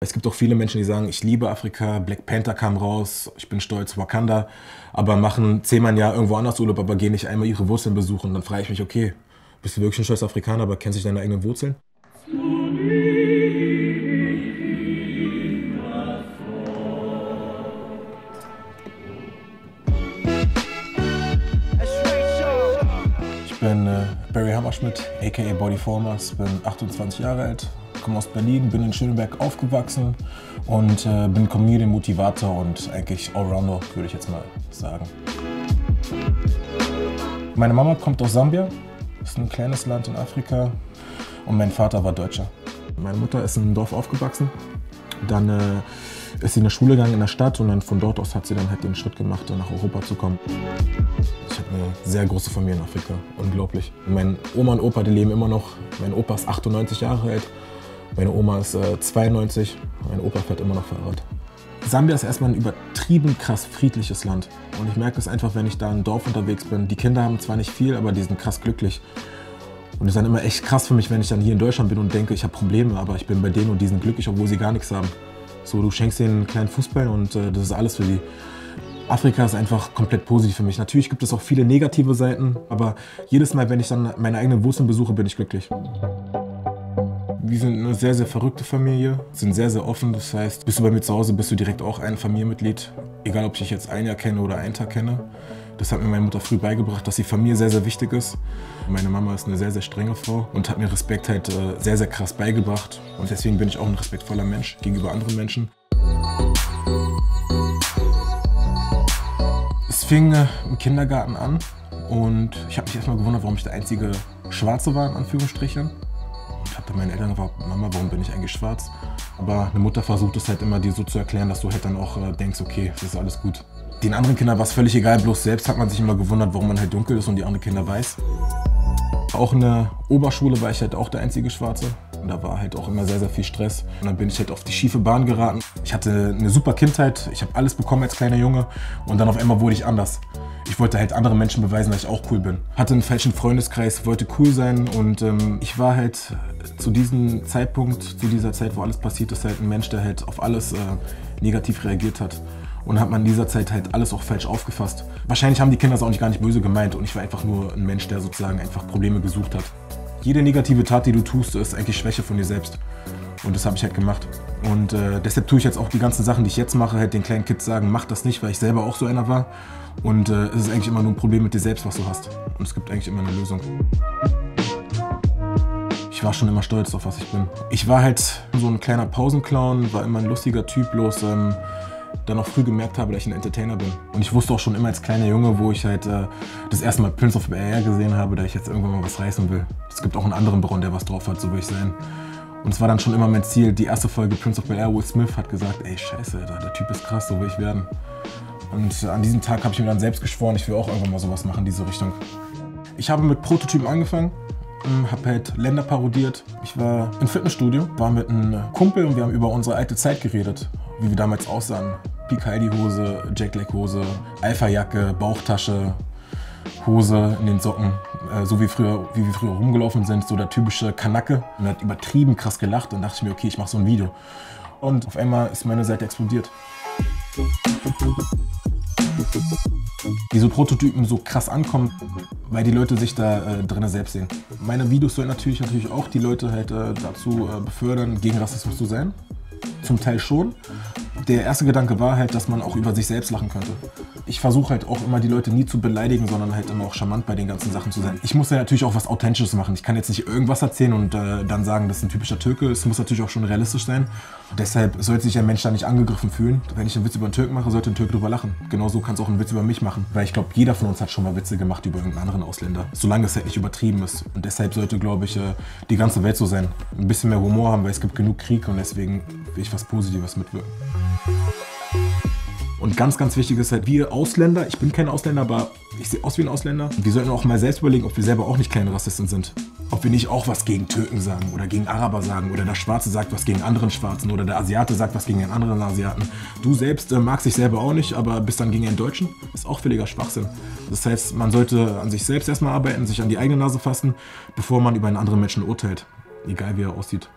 Es gibt auch viele Menschen, die sagen, ich liebe Afrika, Black Panther kam raus, ich bin stolz, Wakanda, aber machen 10-mal im Jahr irgendwo anders Urlaub, aber gehen nicht einmal ihre Wurzeln besuchen. Dann frage ich mich, okay, bist du wirklich ein stolzer Afrikaner, aber kennst du deine eigenen Wurzeln? Ich bin Barry Hammerschmidt, aka Bodyformers, bin 28 Jahre alt, komme aus Berlin, bin in Schöneberg aufgewachsen und bin Comedian, Motivator und eigentlich Allrounder, würde ich jetzt mal sagen. Meine Mama kommt aus Sambia, ist ein kleines Land in Afrika, und mein Vater war Deutscher. Meine Mutter ist in einem Dorf aufgewachsen, dann ist sie in eine Schule gegangen in der Stadt und dann von dort aus hat sie dann halt den Schritt gemacht, nach Europa zu kommen. Ich habe eine sehr große Familie in Afrika, unglaublich. Meine Oma und Opa, die leben immer noch. Mein Opa ist 98 Jahre alt, meine Oma ist 92, mein Opa fährt immer noch Fahrrad. Sambia ist erstmal ein übertrieben krass friedliches Land. Und ich merke es einfach, wenn ich da im Dorf unterwegs bin. Die Kinder haben zwar nicht viel, aber die sind krass glücklich. Und es ist dann immer echt krass für mich, wenn ich dann hier in Deutschland bin und denke, ich habe Probleme, aber ich bin bei denen und die sind glücklich, obwohl sie gar nichts haben. So, du schenkst denen einen kleinen Fußball und das ist alles für sie. Afrika ist einfach komplett positiv für mich. Natürlich gibt es auch viele negative Seiten, aber jedes Mal, wenn ich dann meine eigenen Wurzeln besuche, bin ich glücklich. Wir sind eine sehr, sehr verrückte Familie, sind sehr, sehr offen. Das heißt, bist du bei mir zu Hause, bist du direkt auch ein Familienmitglied. Egal, ob ich dich jetzt ein Jahr kenne oder einen Tag kenne. Das hat mir meine Mutter früh beigebracht, dass die Familie sehr, sehr wichtig ist. Meine Mama ist eine sehr, sehr strenge Frau und hat mir Respekt halt sehr, sehr krass beigebracht. Und deswegen bin ich auch ein respektvoller Mensch gegenüber anderen Menschen. Es fing im Kindergarten an und ich habe mich erstmal gewundert, warum ich der einzige Schwarze war, in Anführungsstrichen. Ich habe dann meinen Eltern gefragt, Mama, warum bin ich eigentlich schwarz? Aber eine Mutter versucht es halt immer, dir so zu erklären, dass du halt dann auch denkst, okay, das ist alles gut. Den anderen Kindern war es völlig egal, bloß selbst hat man sich immer gewundert, warum man halt dunkel ist und die anderen Kinder weiß. Auch in der Oberschule war ich halt auch der einzige Schwarze. Und da war halt auch immer sehr, sehr viel Stress. Und dann bin ich halt auf die schiefe Bahn geraten. Ich hatte eine super Kindheit, ich habe alles bekommen als kleiner Junge und dann auf einmal wurde ich anders. Ich wollte halt anderen Menschen beweisen, dass ich auch cool bin. Hatte einen falschen Freundeskreis, wollte cool sein und ich war halt zu diesem Zeitpunkt, zu dieser Zeit, wo alles passiert ist, halt ein Mensch, der halt auf alles negativ reagiert hat. Und hat man in dieser Zeit halt alles auch falsch aufgefasst. Wahrscheinlich haben die Kinder es auch gar nicht böse gemeint und ich war einfach nur ein Mensch, der sozusagen einfach Probleme gesucht hat. Jede negative Tat, die du tust, ist eigentlich Schwäche von dir selbst. Und das habe ich halt gemacht. Und deshalb tue ich jetzt auch die ganzen Sachen, die ich jetzt mache, halt den kleinen Kids sagen, mach das nicht, weil ich selber auch so einer war. Und es ist eigentlich immer nur ein Problem mit dir selbst, was du hast. Und es gibt eigentlich immer eine Lösung. Ich war schon immer stolz auf was ich bin. Ich war halt so ein kleiner Pausenclown, war immer ein lustiger Typ, bloß dann auch früh gemerkt habe, dass ich ein Entertainer bin. Und ich wusste auch schon immer als kleiner Junge, wo ich halt das erste Mal Prince of Bel-Air gesehen habe, dass ich jetzt irgendwann mal was reißen will. Es gibt auch einen anderen Braun, der was drauf hat, so will ich sein. Und es war dann schon immer mein Ziel, die erste Folge Prince of Bel-Air, Will Smith hat gesagt, ey scheiße, der Typ ist krass, so will ich werden. Und an diesem Tag habe ich mir dann selbst geschworen, ich will auch irgendwann mal sowas machen in diese Richtung. Ich habe mit Prototypen angefangen. Habe halt Länder parodiert. Ich war im Fitnessstudio, war mit einem Kumpel und wir haben über unsere alte Zeit geredet, wie wir damals aussahen. Picaldi-Hose, Jack-Black-Hose, Alpha-Jacke, Bauchtasche, Hose in den Socken. So wie wir früher rumgelaufen sind, so der typische Kanacke. Und er hat übertrieben krass gelacht und dachte ich mir, okay, ich mache so ein Video. Und auf einmal ist meine Seite explodiert. Diese Prototypen so krass ankommen, weil die Leute sich da drin selbst sehen. Meine Videos sollen natürlich auch die Leute halt dazu befördern, gegen Rassismus zu sein. Zum Teil schon. Der erste Gedanke war halt, dass man auch über sich selbst lachen könnte. Ich versuche halt auch immer die Leute nie zu beleidigen, sondern halt immer auch charmant bei den ganzen Sachen zu sein. Ich muss ja natürlich auch was Authentisches machen. Ich kann jetzt nicht irgendwas erzählen und dann sagen, das ist ein typischer Türke. Es muss natürlich auch schon realistisch sein. Deshalb sollte sich ein Mensch da nicht angegriffen fühlen. Wenn ich einen Witz über einen Türken mache, sollte ein Türke drüber lachen. Genauso kannst du auch einen Witz über mich machen. Weil ich glaube, jeder von uns hat schon mal Witze gemacht über irgendeinen anderen Ausländer. Solange es halt nicht übertrieben ist. Und deshalb sollte, glaube ich, die ganze Welt so sein. Ein bisschen mehr Humor haben, weil es gibt genug Krieg und deswegen will ich was Positives mitwirken. Und ganz, ganz wichtig ist halt, wir Ausländer, ich bin kein Ausländer, aber ich sehe aus wie ein Ausländer. Wir sollten auch mal selbst überlegen, ob wir selber auch nicht kleine Rassisten sind. Ob wir nicht auch was gegen Türken sagen oder gegen Araber sagen oder der Schwarze sagt was gegen anderen Schwarzen oder der Asiate sagt was gegen einen anderen Asiaten. Du selbst magst dich selber auch nicht, aber bist dann gegen einen Deutschen. Das ist auch völliger Schwachsinn. Das heißt, man sollte an sich selbst erstmal arbeiten, sich an die eigene Nase fassen, bevor man über einen anderen Menschen urteilt. Egal wie er aussieht.